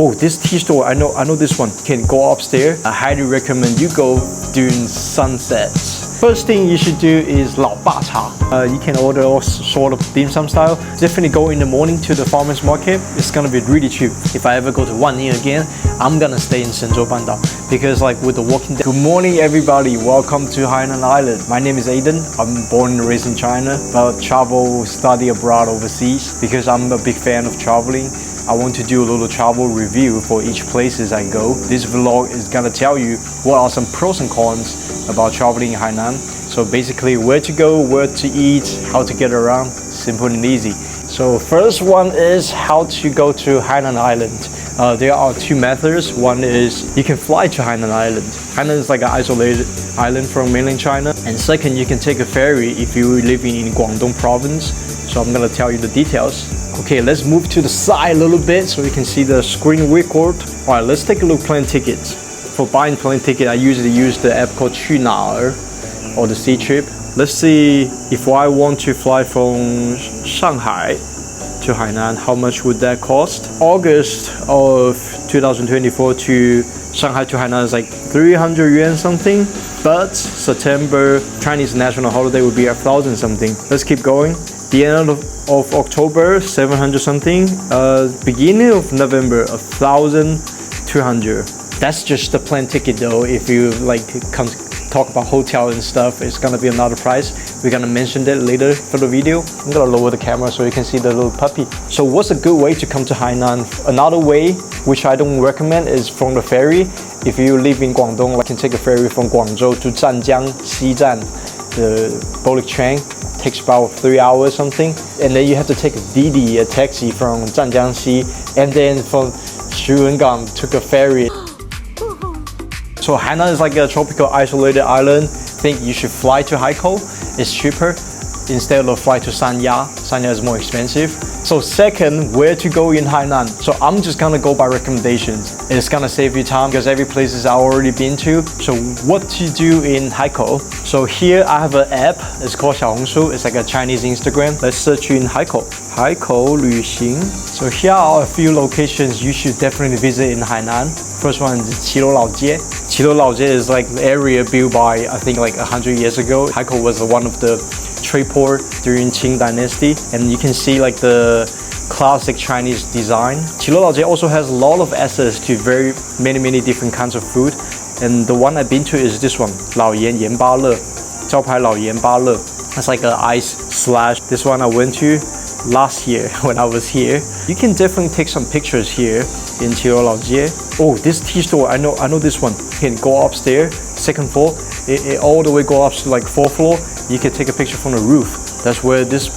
Oh, this tea store, I know this one. Can go upstairs. I highly recommend you go during sunsets. First thing you should do is 老爸茶. You can order all sort of dim sum style. Definitely go in the morning to the farmers market. It's gonna be really cheap. If I ever go to Wanning again, I'm gonna stay in Shenzhou Bandao because like with the walking dead. Good morning everybody, welcome to Hainan Island. My name is Aiden. I'm born and raised in China, but travel, study abroad overseas because I'm a big fan of traveling. I want to do a little travel review for each places I go. This vlog is gonna tell you what are some pros and cons about traveling in Hainan. So basically where to go, where to eat, how to get around, simple and easy. So first one is how to go to Hainan Island. There are two methods. One is you can fly to Hainan Island. Hainan is like an isolated island from mainland China. And second, you can take a ferry if you're living in Guangdong province. So I'm gonna tell you the details. Okay, let's move to the side a little bit so you can see the screen record. All right, let's take a look plane tickets. For buying plane ticket, I usually use the app called 去哪儿 or the Sea Trip. Let's see if I want to fly from Shanghai to Hainan, how much would that cost? August of 2024 to Shanghai to Hainan is like 300 yuan something, but September Chinese national holiday would be 1,000 something. Let's keep going. The end of October 700 something, beginning of November 1,200. That's just the plane ticket though. If you like come talk about hotel and stuff, it's gonna be another price. We're gonna mention that later for the video. I'm gonna lower the camera so you can see the little puppy. So what's a good way to come to Hainan? Another way, which I don't recommend, is from the ferry. If you live in Guangdong, you can take a ferry from Guangzhou to Zhanjiang Xi'an. The bullet train takes about 3 hours something. And then you have to take a Didi, a taxi from Zhanjiangxi, and then from Shuengang took a ferry. So Hainan is like a tropical isolated island. I think you should fly to Haikou. It's cheaper instead of fly to Sanya. Sanya is more expensive. So second, where to go in Hainan? So I'm just gonna go by recommendations. It's gonna save you time because every place is I already been to. So what to do in Haikou? So here I have an app. It's called 小红书. It's like a Chinese Instagram. Let's search in Haikou. Haikou 旅行. So here are a few locations you should definitely visit in Hainan. First one is 骑楼老街. 骑楼老街 is like the area built by I think like 100 years ago. Haikou was one of the trade port during Qing dynasty, and you can see like the classic Chinese design. 骑楼老街 also has a lot of access to very many different kinds of food, and the one I've been to is this one, 老盐盐巴乐, 招牌老盐巴乐. That's like an ice slash. This one I went to last year when I was here. You can definitely take some pictures here in 骑楼老街. Oh, this tea store, I know this one. You can go upstairs, second floor, it all the way go up to like 4th floor. You can take a picture from the roof. That's where this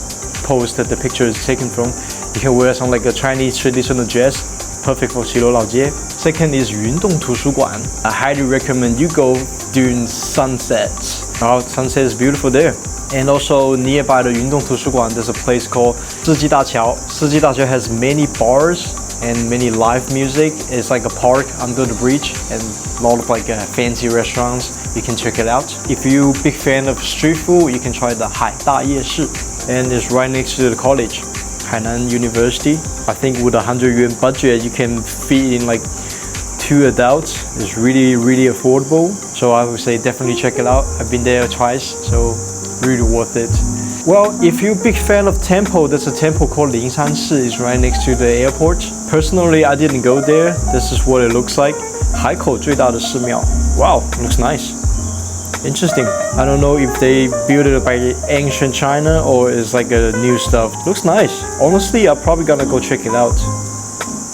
post that the picture is taken from. You can wear some like a Chinese traditional dress, perfect for 骑楼老街. Second is 云洞图书馆. I highly recommend you go during sunsets. Sunset is beautiful there. And also nearby the Yundong 图书馆, there's a place called 世纪大桥. 世纪大桥 has many bars and many live music. It's like a park under the bridge and a lot of like fancy restaurants. You can check it out. If you're a big fan of street food, you can try the 海大夜市, and it's right next to the college, Hainan University. I think with a 100 yuan budget, you can feed in like 2 adults. It's really affordable. So I would say definitely check it out. I've been there twice, so really worth it. Well, if you're a big fan of temple, there's a temple called灵山寺. It's right next to the airport. Personally, I didn't go there. This is what it looks like. 海口最大的寺庙. Wow, looks nice. Interesting. I don't know if they built it by ancient China or it's like a new stuff. Looks nice. Honestly, I'm probably gonna go check it out.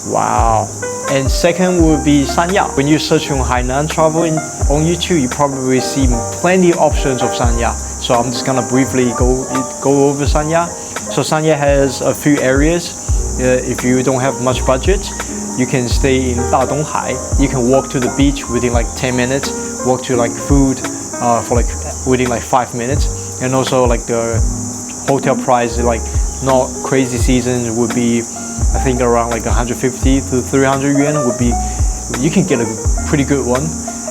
Wow. And second would be Sanya. When you search on Hainan travel on YouTube, you probably see plenty of options of Sanya. So I'm just gonna briefly go over Sanya. So Sanya has a few areas. If you don't have much budget, you can stay in Dadonghai. You can walk to the beach within like 10 minutes. Walk to like food for like within like 5 minutes. And also like the hotel price, like not crazy season, would be I think around like 150 to 300 yuan would be. You can get a pretty good one.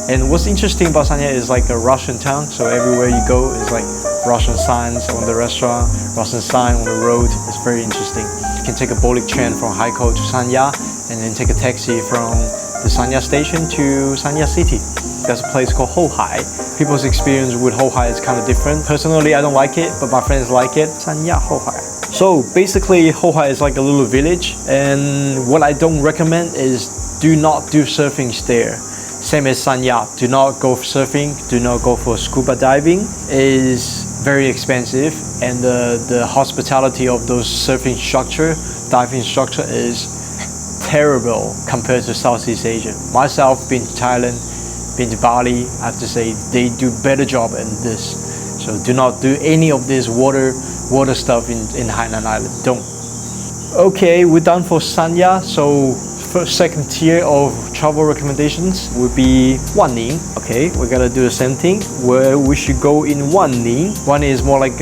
And what's interesting about Sanya is like a Russian town, so everywhere you go is like Russian signs on the restaurant, Russian sign on the road. It's very interesting. You can take a bullet train from Haikou to Sanya, and then take a taxi from the Sanya station to Sanya City. There's a place called Hou Hai. People's experience with Hou Hai is kind of different. Personally, I don't like it, but my friends like it. Sanya Hou Hai. So basically, Hou Hai is like a little village, and what I don't recommend is do not do surfing there. Same as Sanya, do not go for surfing, do not go for scuba diving. It is very expensive, and the hospitality of those surfing structure, diving structure is terrible compared to Southeast Asia. Myself, been to Thailand, been to Bali, I have to say they do better job in this. So do not do any of this water stuff in Hainan Island. Don't. Okay, we're done for Sanya. So second tier of travel recommendations would be Wanning. Okay, we're gonna do the same thing. Where we should go in Wanning. Wanning is more like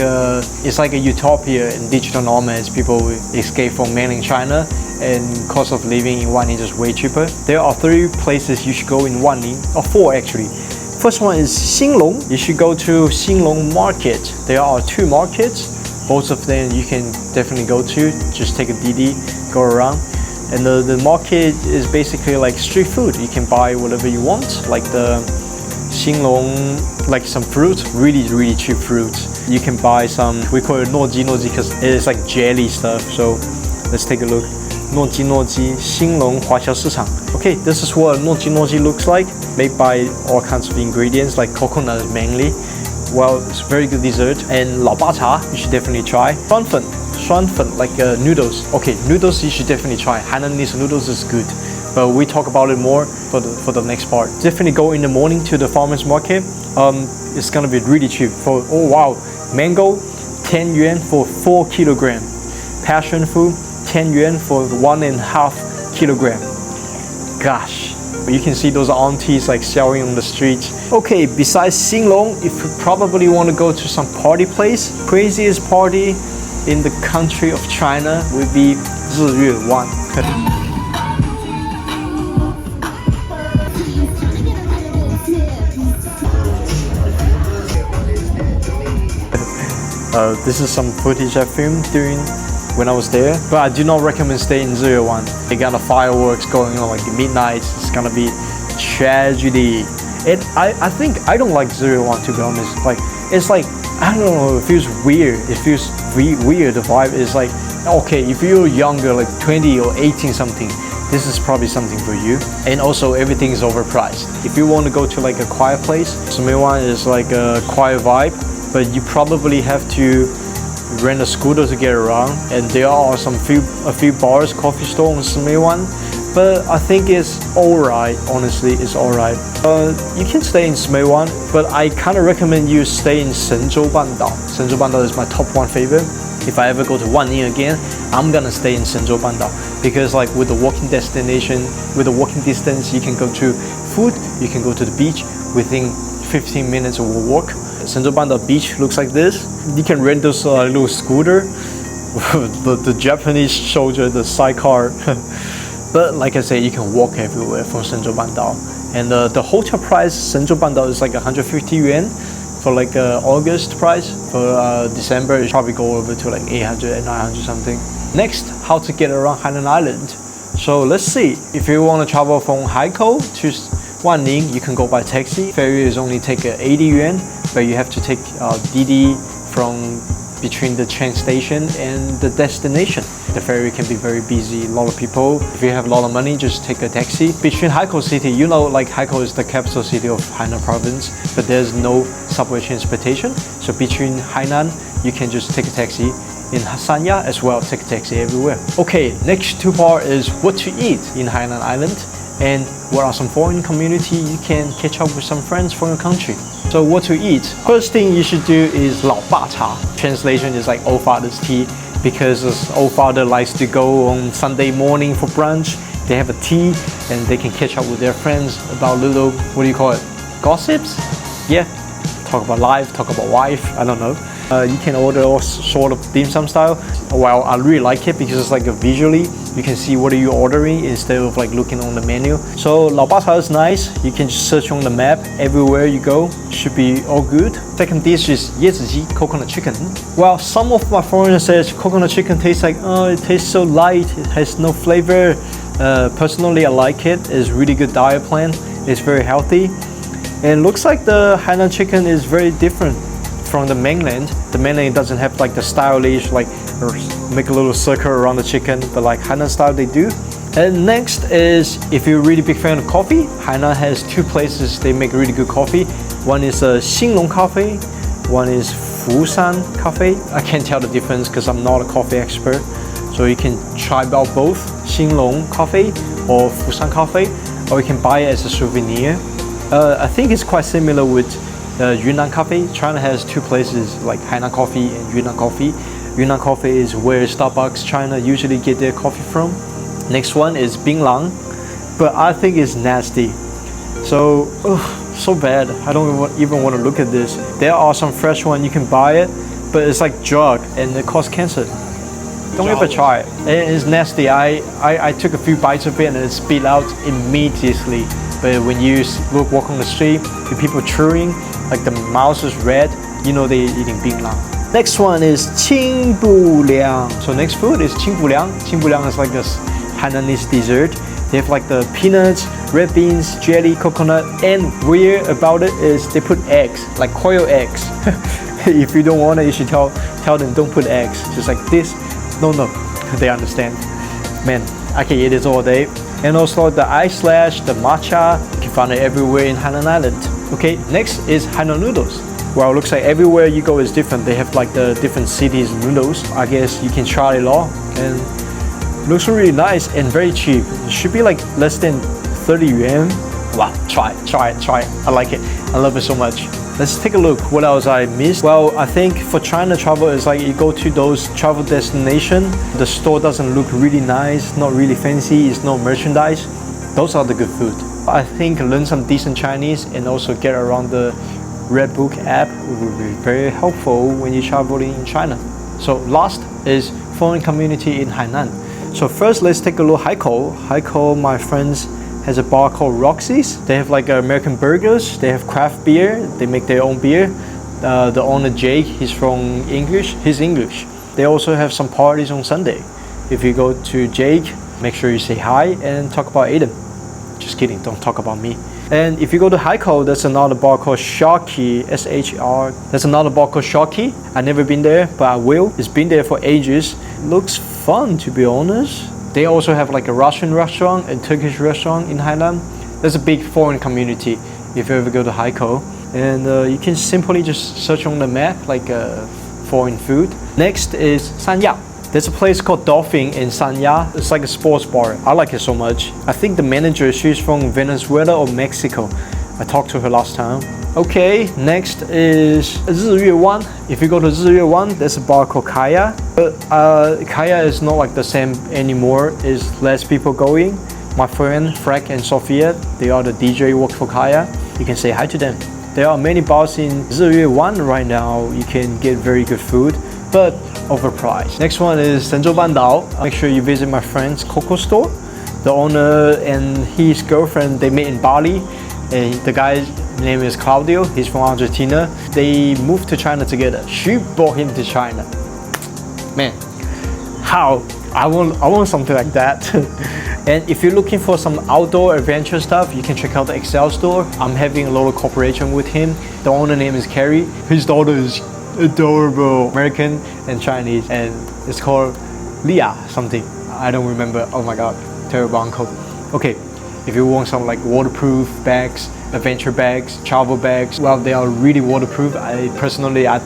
it's like a utopia in digital nomads. People escape from mainland China, and cost of living in Wanning is way cheaper. There are 3 places you should go in Wanning, or 4 actually. First one is Xinglong. You should go to Xinglong Market. There are 2 markets. Both of them you can definitely go to. Just take a Didi, go around. And the market is basically like street food. You can buy whatever you want, like the Xinglong, like some fruit, really cheap fruits. You can buy some, we call it Nuoji because it is like jelly stuff. So let's take a look. Nuoji Xinglong Huaqiao Sichang. Okay, this is what Nuoji looks like, made by all kinds of ingredients like coconut mainly. Well, it's very good dessert. And Lao Ba Cha, you should definitely try. Shan Temple, like noodles. Okay, noodles you should definitely try. Hainanese noodles is good, but we talk about it more for the next part. Definitely go in the morning to the farmers market. It's gonna be really cheap. For oh wow, mango, 10 yuan for 4 kilogram. Passion fruit, 10 yuan for 1.5 kilogram. Gosh. You can see those aunties like selling on the streets. Okay, besides Xinglong, if you probably want to go to some party place, craziest party in the country of China would be Riyue Bay. This is some footage I filmed during when I was there, but I do not recommend staying in Riyue Bay. They got the fireworks going on like midnight. It's gonna be tragedy. And I think I don't like Riyue Bay, to be honest. Like it's like I don't know. It feels weird. It feels weird. The vibe is like okay. If you're younger, like 20 or 18 something, this is probably something for you. And also everything is overpriced. If you want to go to like a quiet place, Shimei Bay is like a quiet vibe, but you probably have to rent a scooter to get around, and there are a few bars, coffee store in Shimei Bay, but I think it's alright. Honestly, it's alright. You can stay in Shimei Bay, but I kind of recommend you stay in Shenzhou Bandao. Shenzhou Bandao is my top 1 favorite. If I ever go to Wanning again, I'm gonna stay in Shenzhou Bandao because like with the walking destination, with the walking distance, you can go to food, you can go to the beach within 15 minutes of a walk. Shenzhou Bandao beach looks like this. You can rent this little scooter, the Japanese soldier, the sidecar. But like I said, you can walk everywhere from Shenzhou Bandao. And the hotel price, Shenzhou Bandao is like 150 yuan for like August price. For December, it probably go over to like 800 and 900 something. Next, how to get around Hainan Island. So let's see. If you want to travel from Haikou to Wanning, you can go by taxi. Ferry is only take 80 yuan, but you have to take Didi from between the train station and the destination. The ferry can be very busy, a lot of people. If you have a lot of money, just take a taxi. Between Haikou City, you know, like Haikou is the capital city of Hainan province, but there's no subway transportation. So between Hainan, you can just take a taxi. In Sanya as well, take a taxi everywhere. Okay, next 2 part is what to eat in Hainan Island and what are some foreign community you can catch up with some friends from your country. So what to eat? First thing you should do is Lao Ba Cha. Translation is like old father's tea, because this old father likes to go on Sunday morning for brunch. They have a tea and they can catch up with their friends about little, what do you call it? Gossips? Yeah, talk about life, talk about wife, I don't know. You can order all sort of dim sum style. Well, I really like it because it's like visually you can see what are you ordering instead of like looking on the menu. So Lao Ba Cha is nice. You can just search on the map everywhere you go. Should be all good. Second dish is ji coconut chicken. Well, some of my foreigners says coconut chicken tastes like, oh, it tastes so light, it has no flavor. Personally, I like it. It's really good diet plan. It's very healthy. And it looks like the Hainan chicken is very different from the mainland. The mainland doesn't have like the stylish, like make a little circle around the chicken, but like Hainan style they do. And next is, if you're a really big fan of coffee, Hainan has two places they make really good coffee. One is Xinglong Coffee, one is福山Cafe. I can't tell the difference because I'm not a coffee expert. So you can try out both Xinglong Coffee or福山Cafe, or you can buy it as a souvenir. I think it's quite similar with Yunnan Coffee. China has two places like Hainan Coffee and Yunnan Coffee. Yunnan Coffee is where Starbucks China usually get their coffee from. Next one is Binglang, but I think it's nasty. So, so bad. I don't even want to look at this. There are some fresh one, you can buy it, but it's like drug and it causes cancer. Don't ever try it. It's nasty. I took a few bites of it and it spit out immediately. But when you walk on the street, the people chewing, like the mouth is red, you know they're eating Binglang. Next one is Qingbu Liang. So next food is Qingbu Liang. Qingbu Liang is like this Hainanese dessert. They have like the peanuts, red beans, jelly, coconut, and weird about it is they put eggs, like quail eggs. If you don't want it, you should tell them don't put eggs. Just like this. No, they understand. Man, I can eat this all day. And also the ice slash, the matcha, you can find it everywhere in Hainan Island. Okay, next is Hainan noodles. Well, it looks like everywhere you go is different. They have like the different cities noodles. I guess you can try it all. And it looks really nice and very cheap. It should be like less than 30 yuan. Wow, try it. I like it. I love it so much. Let's take a look what else I missed. Well, I think for China travel, it's like you go to those travel destination, the store doesn't look really nice, not really fancy, it's no merchandise. Those are the good food. I think learn some decent Chinese and also get around the Red Book app will be very helpful when you're traveling in China. So last is foreign community in Hainan. So first, let's take a look at Haikou. Haikou, my friends, has a bar called Roxy's. They have like American burgers, they have craft beer, they make their own beer. The owner Jake, he's English. They also have some parties on Sunday. If you go to Jake, make sure you say hi and talk about Aiden. Just kidding, don't talk about me. And if you go to Haikou, there's another bar called Sharky, S-H-R. There's another bar called Sharky. I've never been there, but I will. It's been there for ages. Looks fun, to be honest. They also have like a Russian restaurant and Turkish restaurant in Hainan. There's a big foreign community if you ever go to Haikou. And you can simply just search on the map like foreign food. Next is Sanya. There's a place called Dolphin in Sanya. It's like a sports bar. I like it so much. I think the manager, she's from Venezuela or Mexico. I talked to her last time. Okay, next is Riyue Bay. If you go to Riyue Bay, there's a bar called Kaya. But Kaya is not like the same anymore. It's less people going. My friend Frank and Sophia, they are the DJ work for Kaya. You can say hi to them. There are many bars in Riyue Bay right now. You can get very good food, but overpriced. Next one is Shenzhou Bandao. Make sure you visit my friend's Coco store. The owner and his girlfriend, they met in Bali. And the guy's name is Claudio. He's from Argentina. They moved to China together. She brought him to China. Man, how? I want something like that. And if you're looking for some outdoor adventure stuff, you can check out the Xile store. I'm having a lot of cooperation with him. The owner name is Carrie. His daughter is adorable, American and Chinese, and it's called Leah something. I don't remember. Oh my god, terrible uncle. Okay. If you want some like waterproof bags, adventure bags, travel bags, well, they are really waterproof. I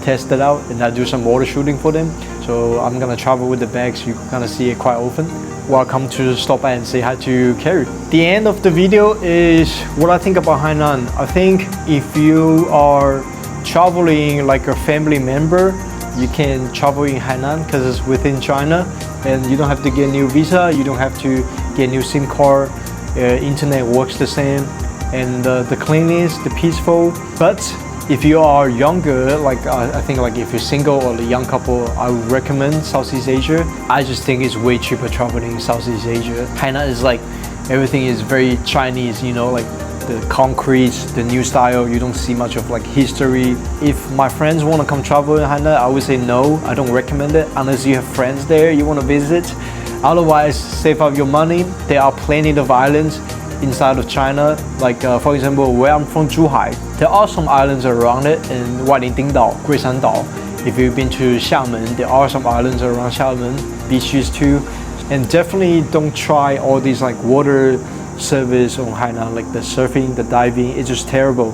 tested out and I do some water shooting for them. So I'm gonna travel with the bags. You're gonna see it quite often. Welcome to stop by and say hi to Carrie. The end of the video is what I think about Hainan. I think if you are traveling like a family member, you can travel in Hainan because it's within China and you don't have to get a new visa, you don't have to get a new SIM card. Internet works the same, and the cleanliness, the peaceful. But if you are younger, like I think like if you're single or a young couple, I would recommend Southeast Asia. I just think it's way cheaper traveling in Southeast Asia. Hainan is like everything is very Chinese, you know, like the concrete, the new style. You don't see much of like history. If my friends want to come travel in Hainan, I would say no. I don't recommend it unless you have friends there you want to visit. Otherwise, save up your money. There are plenty of islands inside of China. Like for example, where I'm from, Zhuhai, there are some islands around it in Wanning Dao, Guishan Dao. If you've been to Xiamen, there are some islands around Xiamen, beaches too. And definitely don't try all these like water service on Hainan, like the surfing, the diving. It's just terrible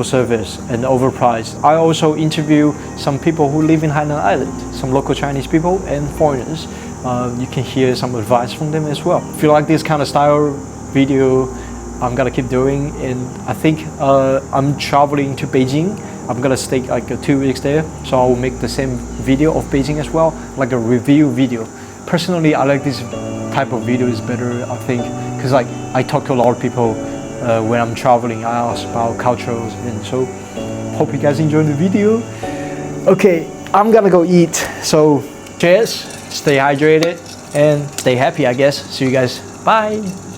service and overpriced. I also interview some people who live in Hainan Island, some local Chinese people and foreigners. You can hear some advice from them as well. If you like this kind of style video, I'm gonna keep doing. And I think I'm traveling to Beijing. I'm gonna stay like 2 weeks there, so I will make the same video of Beijing as well, like a review video. Personally, I like this type of videos better, I think, because like I talk to a lot of people when I'm traveling. I ask about cultures, and so hope you guys enjoy the video. Okay, I'm gonna go eat. So cheers, stay hydrated, and stay happy, I guess. See you guys. Bye.